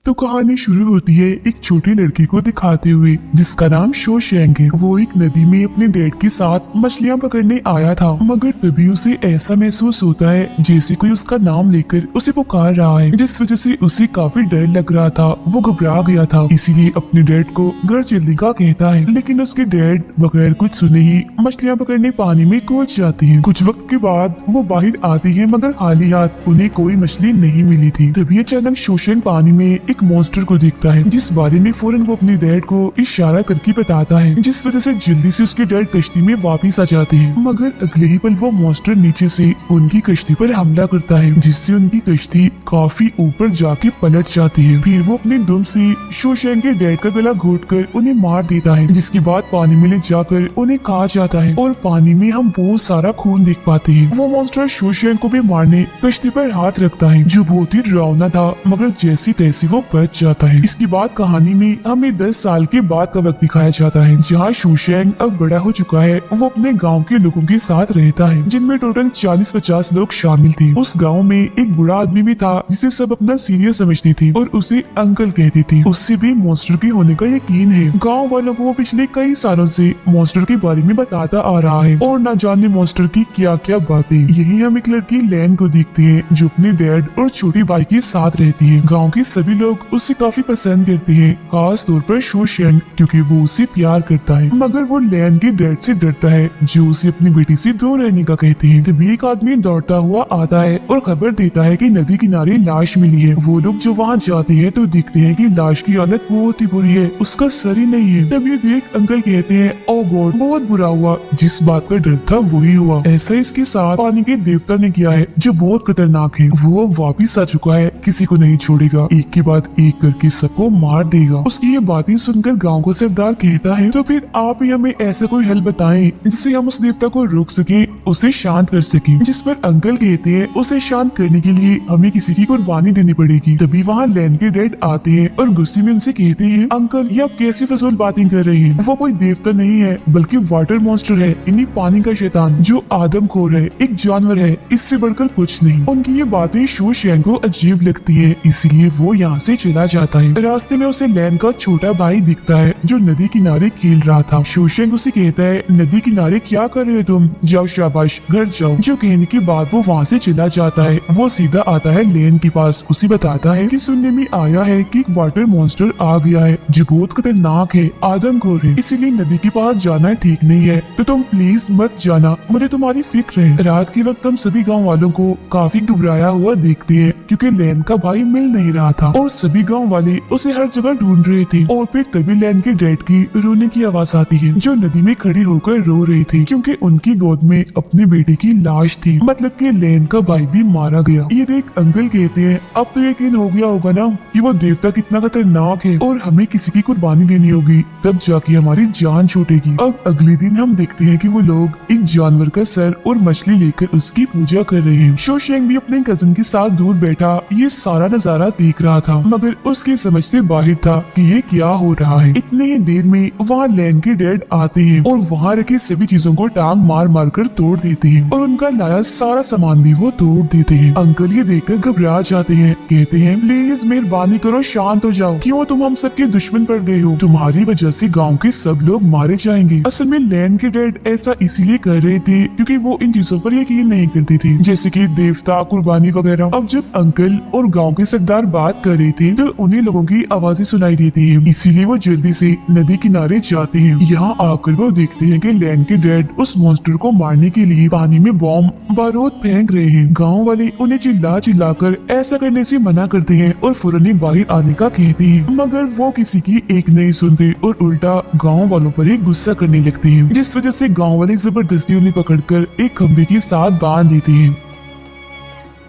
तो कहानी शुरू होती है एक छोटी लड़की को दिखाते हुए जिसका नाम शोशैंग है। वो एक नदी में अपने डैड के साथ मछलियां पकड़ने आया था, मगर तभी उसे ऐसा महसूस होता है जैसे कोई उसका नाम लेकर उसे पुकार रहा है, जिस वजह से उसे काफी डर लग रहा था। वो घबरा गया था, इसीलिए अपने डैड को घर चलने का कहता है, लेकिन उसके डैड बगैर कुछ सुने ही मछलियां पकड़ने पानी में कूद जाती हैं। कुछ वक्त के बाद वो बाहर आती है, मगर खाली हाथ उन्हें कोई मछली नहीं मिली थी। तभी अचानक शोशैंग पानी में एक मॉन्स्टर को देखता है, जिस बारे में फौरन वो अपने डैड को इशारा करके बताता है, जिस वजह से जल्दी से उसके डैड कश्ती में वापस आ जाते हैं। मगर अगले ही पल वो मॉन्स्टर नीचे से उनकी कश्ती पर हमला करता है, जिससे उनकी कश्ती काफी ऊपर जाके पलट जाती है। फिर वो अपने दुम से शोशैंग के डैड का गला घोटकर उन्हें मार देता है, जिसके बाद पानी में ले जाकर उन्हें खा जाता है और पानी में हम बहुत सारा खून देख पाते हैं। वो मॉन्स्टर शोशैंग को भी मारने कश्ती पर हाथ रखता है, जो बहुत ही डरावना था, मगर जैसी तैसी वो बच जाता है। इसके बाद कहानी में हमें 10 साल के बाद का वक्त दिखाया जाता है, जहाँ शोशैंग अब बड़ा हो चुका है। वो अपने गांव के लोगों के साथ रहता है, जिनमें टोटल 40-50 लोग शामिल थे। उस गांव में एक बूढ़ा आदमी भी था, जिसे सब अपना सीनियर समझती थी और उसे अंकल कहती थी। उससे भी मॉन्स्टर के होने का यकीन है। गाँव वालों को पिछले कई सालों से मॉन्स्टर के बारे में बताता आ रहा है और न जाने मॉन्स्टर की क्या क्या बातें। यही हम एक लड़की लैन को देखते हैं, जो अपने डैड और छोटी भाई के साथ रहती है। गाँव के सभी लोग उसे काफी पसंद करते हैं, खास तौर पर शोशैंग, क्योंकि वो उसे प्यार करता है। मगर वो लैन के डैड से डरता है, जो उसे अपनी बेटी से दूर रहने का कहते हैं। तभी एक आदमी दौड़ता हुआ आता है और खबर देता है कि नदी किनारे लाश मिली है। वो लोग जो वहाँ जाते हैं तो देखते हैं कि लाश की हालत बहुत ही बुरी है, उसका सर ही नहीं है। तभी देख अंकल कहते हैं, ओ गॉड, बहुत बुरा हुआ। जिस बात का डर था वही हुआ। ऐसा इसके साथ पानी के देवता ने किया है, जो बहुत खतरनाक है। वो वापिस आ चुका है, किसी को नहीं छोड़ेगा, एक के बाद एक करके सबको मार देगा। उसकी ये बातें सुनकर गांव का सरदार कहता है, तो फिर आप ही हमें ऐसा कोई हल बताएं जिससे हम उस देवता को रोक सके, उसे शांत कर सके। जिस पर अंकल कहते हैं, उसे शांत करने के लिए हमें किसी की कुर्बानी देनी पड़ेगी। तभी वहाँ लैन के डैड आते हैं और गुस्से में उनसे कहते हैं, अंकल ये आप कैसी फजूल बातें कर रहे हैं। वो कोई देवता नहीं है, बल्कि वाटर मॉन्स्टर है, इन्हीं पानी का शैतान, जो आदमखोर है, एक जानवर है, इससे बढ़कर कुछ नहीं। उनकी ये बातें शोशैंग को अजीब लगती है, इसलिए वो यहाँ से चला जाता है। रास्ते में उसे लैन का छोटा भाई दिखता है, जो नदी किनारे खेल रहा था। शोशैंग उसे कहता है, नदी किनारे क्या कर रहे हो तुम, जाओ शाबाश, घर जाओ। जो कहने के बाद वो वहाँ से चला जाता है। वो सीधा आता है लैन के पास, उसे बताता है कि सुनने में आया है कि एक वाटर मॉन्स्टर आ गया है, जो बहुत खतरनाक है, आदमखोर है, इसीलिए नदी के पास जाना ठीक नहीं है, तो तुम प्लीज मत जाना, मुझे तुम्हारी फिक्र है। रात के वक्त हम सभी गाँव वालों को काफी घबराया हुआ देखते हैं, क्योंकि लैन का भाई मिल नहीं रहा था और सभी गाँव वाले उसे हर जगह ढूंढ रहे थे। और फिर तभी लैन के डैड की रोने की आवाज आती है, जो नदी में खड़ी होकर रो रही थी, क्योंकि उनकी गोद में अपने बेटे की लाश थी, मतलब कि लैन का भाई भी मारा गया। ये देख अंकल कहते हैं, अब तो यकीन हो गया होगा ना कि वो देवता कितना खतरनाक है और हमें किसी की कुर्बानी देनी होगी, तब जाके हमारी जान छूटेगी। अब अगले दिन हम देखते हैं कि वो लोग एक जानवर का सर और मछली लेकर उसकी पूजा कर रहे हैं। शोशैंग भी अपने कजिन के साथ दूर बैठा ये सारा नजारा देख रहा था, मगर उसकी समझ से बाहर था कि ये क्या हो रहा है। इतने ही देर में वहाँ लैन के डैड आते हैं और वहाँ रखे सभी चीजों को टांग मार मार कर तोड़ देते हैं और उनका लाया सारा सामान भी वो तोड़ देते हैं। अंकल ये देखकर घबरा जाते हैं, कहते हैं, प्लीज मेहरबानी करो, शांत हो जाओ, क्यों तुम हम सबके दुश्मन पड़ गए हो, तुम्हारी वजह से गाँव के सब लोग मारे जाएंगे। असल में लैन के डैड ऐसा इसीलिए कर रहे थे क्योंकि वो इन चीजों पर यकीन नहीं करते थे, जैसे कि देवता, कुर्बानी वगैरह। अब जब अंकल और गाँव के सरदार बात कर रहे थे तो उन्हीं लोगों की आवाजें सुनाई देती है, इसीलिए वो जल्दी से नदी किनारे जाते हैं। यहाँ आकर वो देखते हैं कि लैन के डैड उस मॉन्स्टर को मारने के लिए पानी में बॉम्ब बारूद फेंक रहे हैं। गांव वाले उन्हें चिल्ला चिल्लाकर ऐसा करने से मना करते हैं और फौरन बाहर आने का कहते हैं, मगर वो किसी की एक नहीं सुनते और उल्टा गांव वालों पर ही गुस्सा करने लगते हैं, जिस वजह से गांव वाले जबरदस्ती उन्हें पकड़कर एक खंबे के साथ बांध देते हैं।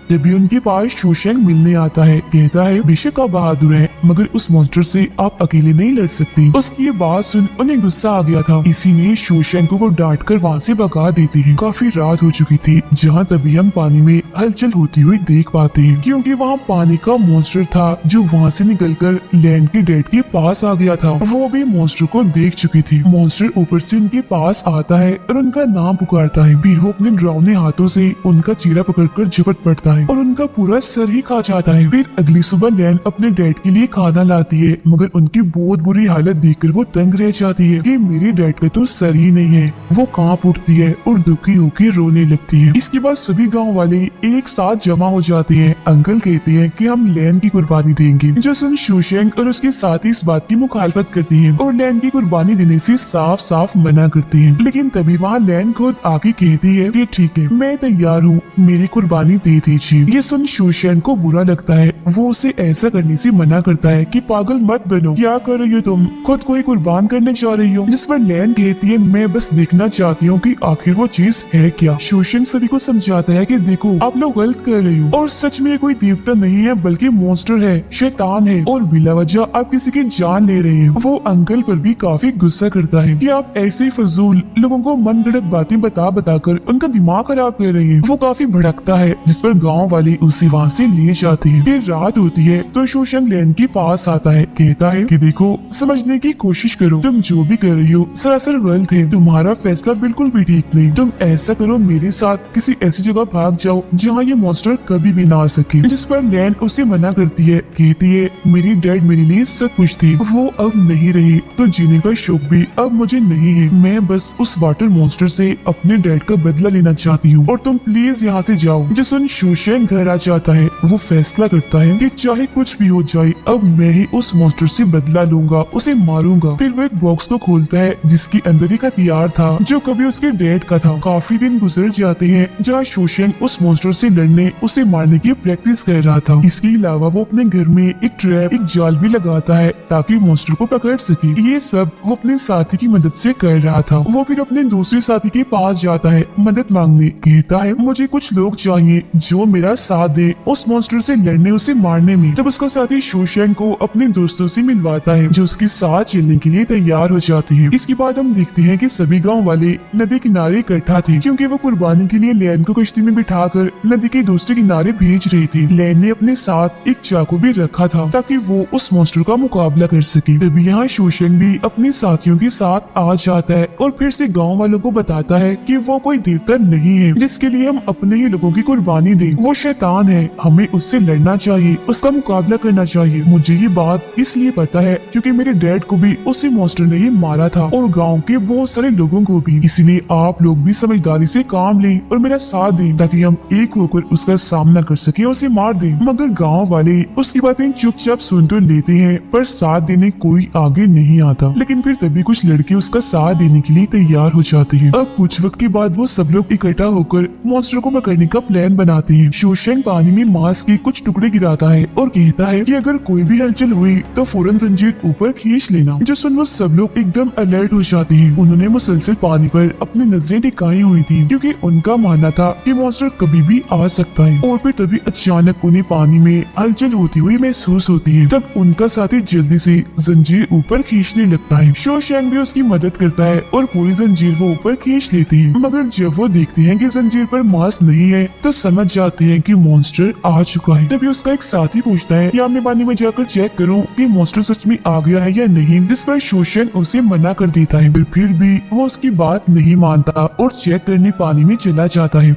तभी उनके पास शोशैंग मिलने आता है, कहता है, बेशक आप बहादुर हैं, मगर उस मॉन्स्टर से आप अकेले नहीं लड़ सकती। उसकी ये बात सुन उन्हें गुस्सा आ गया था, इसीलिए शोशैंग को वो डांट कर वहाँ से भगा देते हैं। काफी रात हो चुकी थी, जहाँ तभी हम पानी में हलचल होती हुई देख पाते हैं, क्योंकि वहाँ पानी का मॉन्स्टर था, जो वहाँ से निकलकर लैन के डैड के पास आ गया था। वो भी मॉन्स्टर को देख चुकी थी। मॉन्स्टर ऊपर से उनके पास आता है और उनका नाम पुकारता है। फिर वो अपने डरावने हाथों से उनका चेहरा पकड़कर झपट पड़ता है और उनका पूरा सर ही खा जाता है। फिर अगली सुबह लैन अपने डैड के लिए खाना लाती है, मगर उनकी बहुत बुरी हालत देखकर वो तंग रह जाती है कि मेरे डैड का तो सर ही नहीं है। वो कांप उठती है और दुखी होकर रोने लगती है। इसके बाद सभी गांव वाले एक साथ जमा हो जाते हैं। अंकल कहते हैं कि हम लैन की कुर्बानी देंगे, जो सुन शोशैंक और उसके साथी इस बात की मुखालफत करती है और लैन की कुर्बानी देने से साफ साफ मना करती है। लेकिन तभी वहाँ लैन खुद आके कहती है कि ठीक है, मैं तैयार हूँ, मेरी कुर्बानी दे दीजिए। ये सुन शोशैंक को बुरा लगता है। वो उसे ऐसा करने से मना करता है कि पागल मत बनो, क्या कर रही हो तुम, खुद को ही कुर्बान करने जा रही हो। जिस पर लैन कहती है मैं बस देखना चाहती हूँ कि आखिर वो चीज है क्या। शोशैंक सभी को समझाता है कि देखो आप लोग गलत कर रही हो और सच में कोई देवता नहीं है बल्कि मॉन्स्टर है, शैतान है और बिला वजह आप किसी की जान ले रहे हैं। वो अंकल पर भी काफी गुस्सा करता है कि आप ऐसे ही फजूल लोगों को मन गढ़ंत बातें बता कर उनका दिमाग खराब कर रही है। वो काफी भड़कता है, जिस पर गांव वाले उसे वहाँ से ले जाते हैं। फिर रात होती है तो शोशैंक लैन के पास आता है, कहता है कि देखो समझने की कोशिश करो, तुम जो भी कर रही हो सरासर गलत है, तुम्हारा फैसला बिल्कुल भी ठीक नहीं। तुम ऐसा करो, मेरे साथ किसी ऐसी जगह भाग जाओ जहाँ ये मॉन्स्टर कभी भी ना आ सके। जिस पर लैन उसे मना करती है, कहती है मेरी डैड मेरे लिए सब कुछ थी, वो अब नहीं रही तो जीने का शौक भी अब मुझे नहीं है। मैं बस उस वाटर मॉन्स्टर से अपने डैड का बदला लेना चाहती हूँ और तुम प्लीज यहाँ से जाओ। जो सुन शोशैंक घर आ जाता है। वो फैसला करता है कि चाहे कुछ भी हो जाए अब मैं ही उस मॉन्स्टर से बदला लूंगा, उसे मारूंगा। फिर वो एक बॉक्स को खोलता है जिसके अंदर एक हथियार था जो कभी उसके डैड का था। काफी दिन गुजर जाते हैं जहाँ शोशैंक उस मॉन्स्टर से लड़ने, उसे मारने की प्रैक्टिस कर रहा था। इसके अलावा वो अपने घर में एक ट्रैप, एक जाल भी लगाता है ताकि मॉन्स्टर को पकड़ सके। ये सब वो अपने साथी की मदद से कर रहा था। वो फिर अपने दूसरे साथी के पास जाता है मदद मांगने, कहता है मुझे कुछ लोग चाहिए जो मेरा साथ दे उस मॉन्स्टर से लड़ने, उसे मारने में। तब उसका साथी शोशैंक को अपने दोस्तों से मिलवाता है जो उसके साथ चलने के लिए तैयार हो जाते हैं। इसके बाद हम देखते हैं कि सभी गांव वाले नदी किनारे इकट्ठा थे क्योंकि वो कुर्बानी के लिए लैन को कश्ती में बिठाकर नदी के दूसरे किनारे भेज रही थी। लैन ने अपने साथ एक चाकू भी रखा था ताकि वो उस मॉन्स्टर का मुकाबला कर सके। तभी यहाँ शोशैंक भी अपने साथियों के साथ आ जाता है और फिर से गांव वालों को बताता है कि वो कोई देवता नहीं है जिसके लिए हम अपने ही लोगों की कुर्बानी दें। वो शैतान है, हमें उससे लड़ना चाहिए, उसका मुकाबला करना चाहिए। मुझे ये बात इसलिए पता है क्योंकि मेरे डैड को भी उसी मॉन्स्टर ने ही मारा था और गांव के बहुत सारे लोगों को भी। इसलिए आप लोग भी समझदारी से काम लें और मेरा साथ दें ताकि हम एक होकर उसका सामना कर सके, उसे मार दें। मगर गांव वाले उसकी बातें चुपचाप सुन तो लेते हैं पर साथ देने कोई आगे नहीं आता। लेकिन फिर तभी कुछ लड़के उसका साथ देने के लिए तैयार हो जाते हैं। अब कुछ वक्त के बाद वो सब लोग इकट्ठा होकर मॉन्स्टर को पकड़ने का प्लान बनाते हैं। शोशैंक पानी में मांस के कुछ टुकड़े गिराता है और कहता है कि अगर कोई भी हलचल हुई तो फौरन जंजीर ऊपर खींच लेना। जो सुन वो सब लोग एकदम अलर्ट हो जाते हैं। उन्होंने मुसलसल पानी पर अपनी नजरें टिकाई हुई थी क्योंकि उनका मानना था कि मॉन्स्टर कभी भी आ सकता है। और फिर तभी अचानक उन्हें पानी में हलचल होती हुई महसूस होती है। तब उनका साथी जल्दी से जंजीर ऊपर खींचने लगता है। शोशैंक भी उसकी मदद करता है और पूरी जंजीर वो ऊपर खींच लेते हैं। मगर जब वो देखते हैं कि जंजीर पर मांस नहीं है तो समझ जाते हैं कि मॉन्स्टर आ चुका है। तभी उसका एक साथी पूछता है कि मैं पानी में जाकर चेक करूं कि मॉन्स्टर सच में आ गया है या नहीं, जिस पर शोशैंक उसे मना कर देता है। फिर भी वो उसकी बात नहीं मानता और चेक करने पानी में चला जाता है।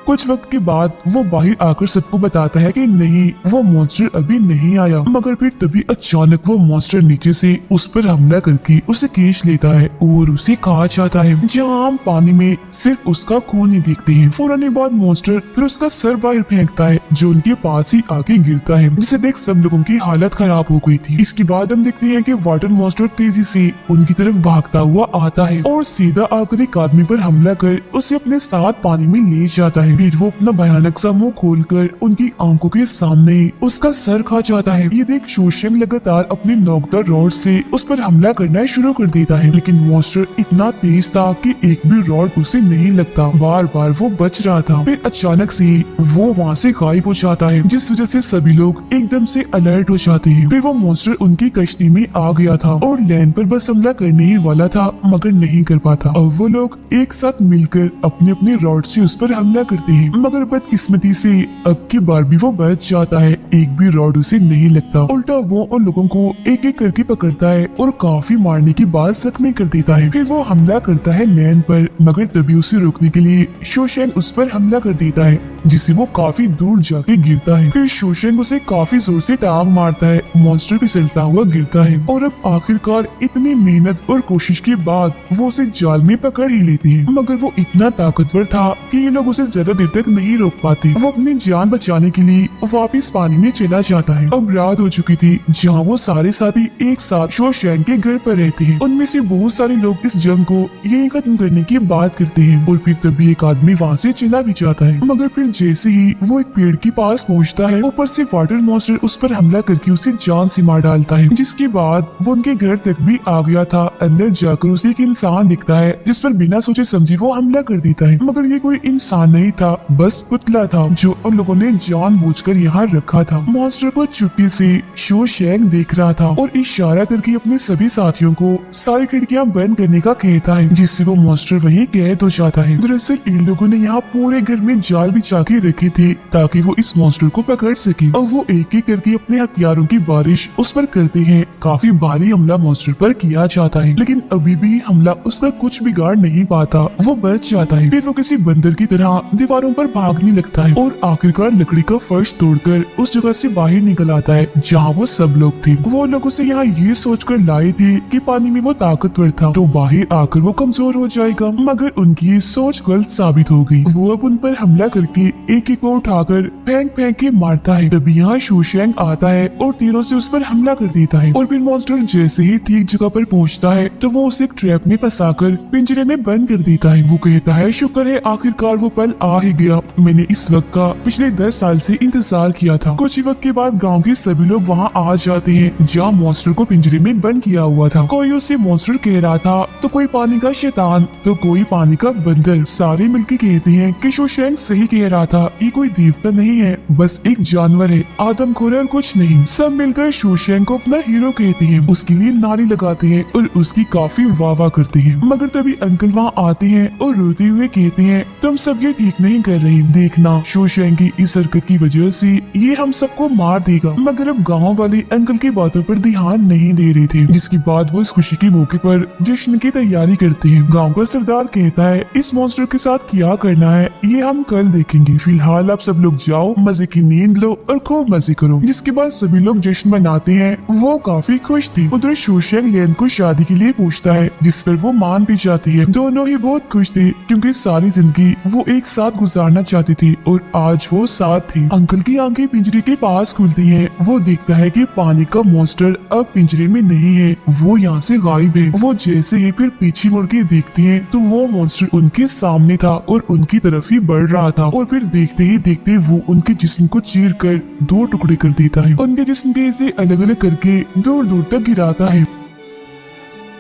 कुछ वक्त के बाद वो बाहर आकर सबको बताता है कि नहीं, वो मॉन्स्टर अभी नहीं आया। मगर फिर तभी अचानक वो मॉन्स्टर नीचे से उस पर हमला करके उसे खींच लेता है और उसे खा जाता है। जहाँ हम पानी में सिर्फ उसका खून ही देखते हैं। फौरन बाद मॉन्स्टर फिर उसका सर बाहर फेंकता है जो उनके पास ही आके गिरता है, जिसे देख सब लोगों की हालत खराब हो गई थी। इसके बाद हम देखते हैं कि वाटर मॉन्स्टर तेजी से उनकी तरफ भागता हुआ आता है और सीधा आकर एक आदमी पर हमला कर उसे अपने साथ पानी में ले जाता है। फिर वो अपना भयानक सा मुंह खोलकर उनकी आंखों के सामने उसका सर खा जाता है। ये देख शोशैंक लगातार अपने नोकदार रॉड से उस पर हमला करना शुरू कर देता है, लेकिन मॉन्स्टर इतना तेज था कि एक भी रॉड उसे नहीं लगता। बार बार वो बच रहा था। फिर अचानक से वो वहाँ से गायब हो जाता है, जिस वजह से सभी लोग एकदम से अलर्ट हो जाते हैं। फिर वो मॉन्स्टर उनकी कश्ती में आ गया था और लैन पर बस हमला करने ही वाला था, मगर नहीं कर पाता। अब वो लोग एक साथ मिलकर अपने अपने रॉड से उस पर हमला करते हैं, मगर बदकिस्मती से अब की बार भी वो बच जाता है। एक भी रॉड उसे नहीं लगता। उल्टा वो उन लोगों को एक एक करके पकड़ता है और काफी मारने की बात जख्मी कर देता है। फिर वो हमला करता है लैन पर, मगर तभी उसे रोकने के लिए शोशैंक उस पर हमला कर देता है। जिससे वो काफी दूर जाके गिरता है। फिर शोशेंग उसे काफी जोर से टांग मारता है, मॉन्स्टर फिसलता हुआ गिरता है और अब आखिरकार इतनी मेहनत और कोशिश के बाद वो उसे जाल में पकड़ ही लेते हैं। मगर वो इतना ताकतवर था कि ये लोग उसे ज्यादा देर तक नहीं रोक पाते। वो अपनी जान बचाने के लिए वापस पानी में चला जाता है। अब रात हो चुकी थी, जहाँ वो सारे साथी एक साथ शोशैंग के घर पर रहते हैं। उनमें से बहुत सारे लोग इस जंग को यही खत्म करने की बात करते हैं और फिर तभी एक आदमी वहाँ से चला भी जाता है। मगर फिर जैसे ही वो एक पेड़ के पास पहुँचता है, ऊपर से वाटर मॉन्स्टर उस पर हमला करके उसे जान से मार डालता है, जिसके बाद वो उनके घर तक भी आ गया था। अंदर जाकर उसे एक इंसान दिखता है जिस पर बिना सोचे समझे वो हमला कर देता है। मगर ये कोई इंसान नहीं था, बस पुतला था जो उन लोगों ने जानबूझकर यहाँ रखा था। मॉन्स्टर को चुप्पी से शोशैंग देख रहा था और इशारा करके अपने सभी साथियों को सारी खिड़कियां बंद करने का कहता है, जिससे वो मॉन्स्टर वहीं कैद हो जाता है। दरअसल इन लोगों ने यहाँ पूरे घर में जाल बिछा के रखे थे ताकि वो इस मॉन्स्टर को पकड़ सके। और वो एक एक करके अपने हथियारों की बारिश उस पर करते हैं। काफी भारी हमला मॉन्स्टर पर किया जाता है, लेकिन अभी भी हमला उसका कुछ बिगाड़ नहीं पाता। वो बच जाता है। फिर वो किसी बंदर की तरह दीवारों पर भागने लगता है और आखिरकार लकड़ी का फर्श तोड़कर उस जगह से बाहर निकल आता है जहाँ वो सब लोग थे। वो लोग उसे यहाँ ये सोचकर लाए थे कि पानी में वो ताकतवर था तो बाहर आकर वो कमजोर हो जाएगा, मगर उनकी ये सोच गलत साबित हो गई। वो अब उन पर हमला करके एक एक को उठाकर फेंक फेंक के मारता है। तभी यहाँ शोशैंग आता है और तीरों से उस पर हमला कर देता है और फिर मॉन्स्टर जैसे ही ठीक जगह पर पहुँचता है तो वो उसे एक ट्रैप में फंसाकर पिंजरे में बंद कर देता है। वो कहता है, शुक्र है आखिरकार वो पल आ ही गया। मैंने इस वक्त का पिछले 10 साल से इंतजार किया था। कुछ ही वक्त के बाद गांव के सभी लोग वहाँ आ जाते हैं जहाँ मॉन्स्टर को पिंजरे में बंद किया हुआ था। कोई उसे मॉन्स्टर कह रहा था तो कोई पानी का शैतान तो कोई पानी का बंदर। सारे मिलकर कहते हैं कि शोशैंग सही कह रहा था, ये कोई देवता नहीं है, बस एक जानवर है, आदमखोर है और कुछ नहीं। सब मिलकर शोशैंग को अपना हीरो कहते हैं, उसके लिए नारी लगाते हैं और उसकी काफी वाह करते हैं। मगर तभी अंकल वहाँ आते हैं और रोते हुए कहते हैं, तुम सब ये ठीक नहीं कर रही, देखना शोशैंग की इस हरकत की वजह से ये हम सबको मार देगा। मगर अब गाँव वाले अंकल की बातों पर ध्यान नहीं दे रहे थे, जिसके बाद वो इस खुशी के मौके पर जश्न की तैयारी करते हैं। गाँव का सरदार कहता है, इस मॉन्स्टर के साथ क्या करना है ये हम कल देखेंगे, फिलहाल आप सब लोग जाओ, मजे की नींद लो और खूब मजे करो। जिसके बाद सभी लोग जश्न मनाते हैं। वो काफी खुश थी। उधर शोशैंग लियन को शादी के लिए पूछता है, जिस पर वो मान भी जाती है। दोनों ही बहुत खुश थे क्योंकि सारी जिंदगी वो एक साथ गुजारना चाहती थी और आज वो साथ थी। अंकल की आंखें पिंजरे के पास खुलती हैं। वो देखता है कि पानी का मॉन्स्टर अब पिंजरे में नहीं है, वो यहाँ से गायब है। वो जैसे ही फिर पीछे मुड़ के देखते हैं तो वो मॉन्स्टर उनके सामने था और उनकी तरफ ही बढ़ रहा था और फिर देखते ही देखते वो उनके जिस्म को चीर कर 2 टुकड़े कर देता है। उनके जिस्म के हिस्से अलग अलग करके दूर दूर तक गिराता है।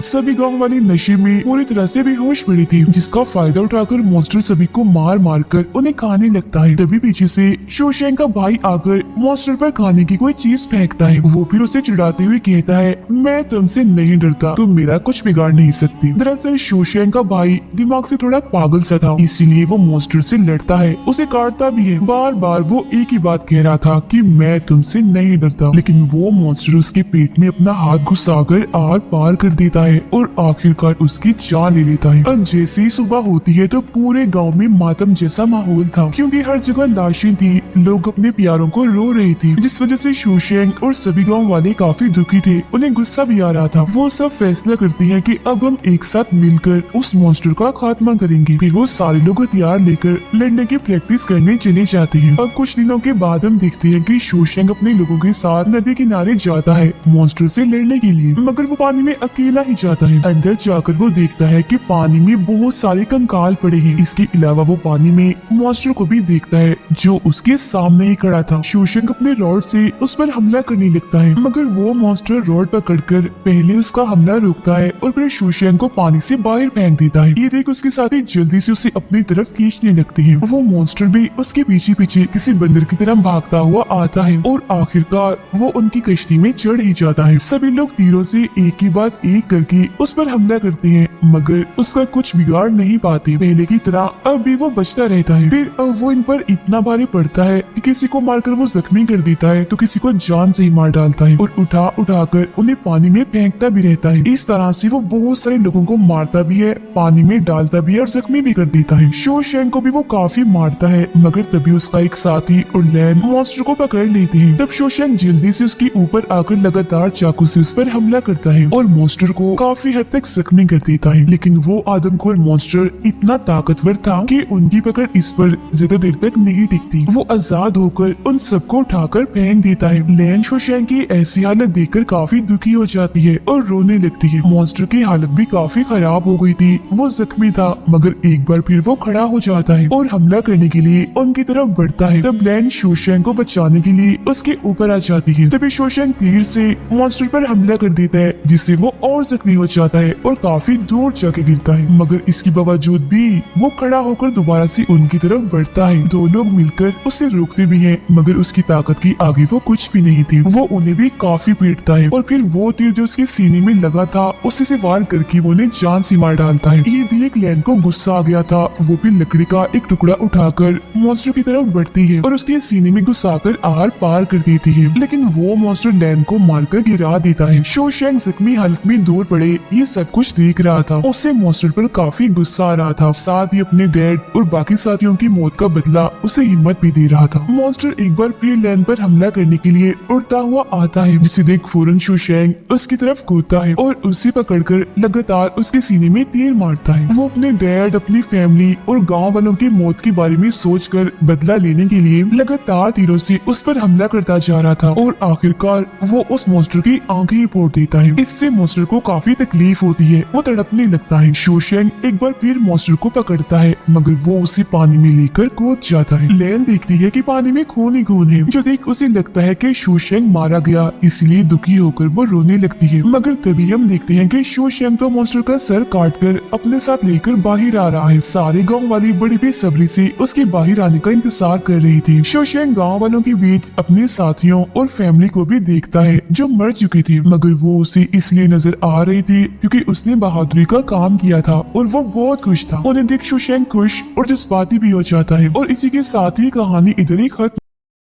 सभी गांव वाले नशे में पूरी तरह से बेहोश पड़ी थी, जिसका फायदा उठाकर मॉन्स्टर सभी को मार मार कर उन्हें खाने लगता है। तभी पीछे से शोशैंग का भाई आकर मॉन्स्टर पर खाने की कोई चीज फेंकता है। वो फिर उसे चिढ़ाते हुए कहता है, मैं तुमसे नहीं डरता, तुम मेरा कुछ बिगाड़ नहीं सकती। दरअसल शोशैंग का भाई दिमाग से थोड़ा पागल सा था, इसीलिए वो मॉन्स्टर से लड़ता है, उसे काटता भी है। बार बार वो एक ही बात कह रहा था कि मैं तुमसे नहीं डरता, लेकिन वो मॉन्स्टर उसके पेट में अपना हाथ घुसाकर आर पार कर देता है और आखिरकार उसकी जान ले लेता है। अब जैसे ही सुबह होती है तो पूरे गांव में मातम जैसा माहौल था, क्योंकि हर जगह लाशें थी, लोग अपने प्यारों को रो रहे थे, जिस वजह से शोशैंग और सभी गांव वाले काफी दुखी थे। उन्हें गुस्सा भी आ रहा था। वो सब फैसला करते हैं कि अब हम एक साथ मिलकर उस मॉन्स्टर का खात्मा करेंगे। फिर वो सारे लोग हथियार लेकर लड़ने की प्रैक्टिस करने चले जाते हैं। अब कुछ दिनों के बाद हम देखते हैं कि शोशैंग अपने लोगों के साथ नदी किनारे जाता है मॉन्स्टर से लड़ने के लिए, मगर वो पानी में अकेला ही जाता है। अंदर जाकर वो देखता है कि पानी में बहुत सारे कंकाल पड़े हैं। इसके अलावा वो पानी में मॉन्स्टर को भी देखता है जो उसके सामने ही खड़ा था। शोशैंग अपने रॉड से उस पर हमला करने लगता है, मगर वो मॉन्स्टर रॉड पकड़कर पहले उसका हमला रोकता है और फिर शोशैंग को पानी से बाहर फेंक देता है। ये देख उसके साथी जल्दी से उसे अपनी तरफ खींचने लगते हैं। वो मॉन्स्टर भी उसके पीछे पीछे किसी बंदर की तरह भागता हुआ आता है और आखिरकार वो उनकी कश्ती में चढ़ ही जाता है। सभी लोग तीरों से एक ही बात एक करके लड़की उस पर हमला करती है, मगर उसका कुछ बिगाड़ नहीं पाती। पहले की तरह अब भी वो बचता रहता है। फिर अब वो इन पर इतना भारी पड़ता है कि किसी को मारकर वो जख्मी कर देता है तो किसी को जान से ही मार डालता है और उठा कर उन्हें पानी में फेंकता भी रहता है। इस तरह से वो बहुत सारे लोगों को मारता भी है, पानी में डालता भी है और जख्मी भी कर देता है। शो शैंग को भी वो काफी मारता है, मगर तभी उसका एक साथी और लैन मॉन्स्टर को पकड़ लेते हैं। तब शो शैंग जल्दी से उसके ऊपर आकर लगातार चाकू से उस पर हमला करता है और मॉन्स्टर को काफी हद तक जख्मी कर देता है। लेकिन वो आदमखोर मॉन्स्टर इतना ताकतवर था कि उनकी पकड़ इस पर ज्यादा देर तक नहीं टिकती। वो आजाद होकर उन सबको उठाकर फेंक देता है। लैन शो शैंग की ऐसी हालत देखकर काफी दुखी हो जाती है और रोने लगती है। मॉन्स्टर की हालत भी काफी खराब हो गई थी, वो जख्मी था, मगर एक बार फिर वो खड़ा हो जाता है और हमला करने के लिए उनकी तरफ बढ़ता है। तब लैन शो शैंग को बचाने के लिए उसके ऊपर आ जाती है। तभी शो शैंग तीर से मॉन्स्टर पर हमला कर देता है, जिससे वो और जख्मी हो जाता है और काफी दूर जाके गिरता है। मगर इसके बावजूद भी वो खड़ा होकर दोबारा से उनकी तरफ बढ़ता है। दो लोग मिलकर उसे रोकते भी हैं, मगर उसकी ताकत की आगे वो कुछ भी नहीं थी। वो उन्हें भी काफी पीटता है और फिर वो तीर जो उसके सीने में लगा था उसी से वार करके वो उन्हें जान से मार डालता है। ये देख लैन को गुस्सा आ गया था। वो भी लकड़ी का एक टुकड़ा उठाकर मॉन्स्टर की तरफ बढ़ती है और उसके सीने में घुसाकर आर पार कर देती है, लेकिन वो मॉन्स्टर लैन को मारकर गिरा देता है। शो शैंग जख्मी हालत में दूर पड़े ये सब कुछ देख रहा था। उसे मॉन्स्टर पर काफी गुस्सा आ रहा था, साथ ही अपने डैड और बाकी साथियों की मौत का बदला उसे हिम्मत भी दे रहा था। मॉन्स्टर एक बार फिर लैन पर हमला करने के लिए उड़ता हुआ आता है, जिसे देख फौरन शो शैंग उसकी तरफ कूदता है और उसे पकड़कर लगातार उसके सीने में तीर मारता है। वो अपने डैड, अपनी फैमिली और गांव वालों की मौत के बारे में सोचकर बदला लेने के लिए लगातार तीरों से उस पर हमला करता जा रहा था और आखिरकार वो उस मॉन्स्टर की आंखें ही फोड़ देता है। इससे मॉन्स्टर को काफी तकलीफ होती है, वो तड़पने लगता है। शो शैंग एक बार फिर मॉन्स्टर को पकड़ता है, मगर वो उसे पानी में लेकर कूद जाता है। लैन देखती है कि पानी में खून ही खून है, जो देख उसे लगता है कि शो शैंग मारा गया, इसलिए दुखी होकर वो रोने लगती है। मगर तभी हम देखते हैं कि शो शैंग तो मॉन्स्टर का सर काटकर अपने साथ लेकर बाहर आ रहा है। सारे गांव वाले बड़ी बेसब्री से उसके बाहर आने का इंतजार कर रही थी। शो शैंग गांव वालों के बीच अपने साथियों और फैमिली को भी देखता है जो मर चुके थे, मगर वो उसे इसलिए नजर आ रही थी क्योंकि उसने बहादुरी का काम किया था और वो बहुत खुश था। उन्हें देख शो शैंग खुश और जज्बाती भी हो जाता है और इसी के साथ ही कहानी इधर ही खत्म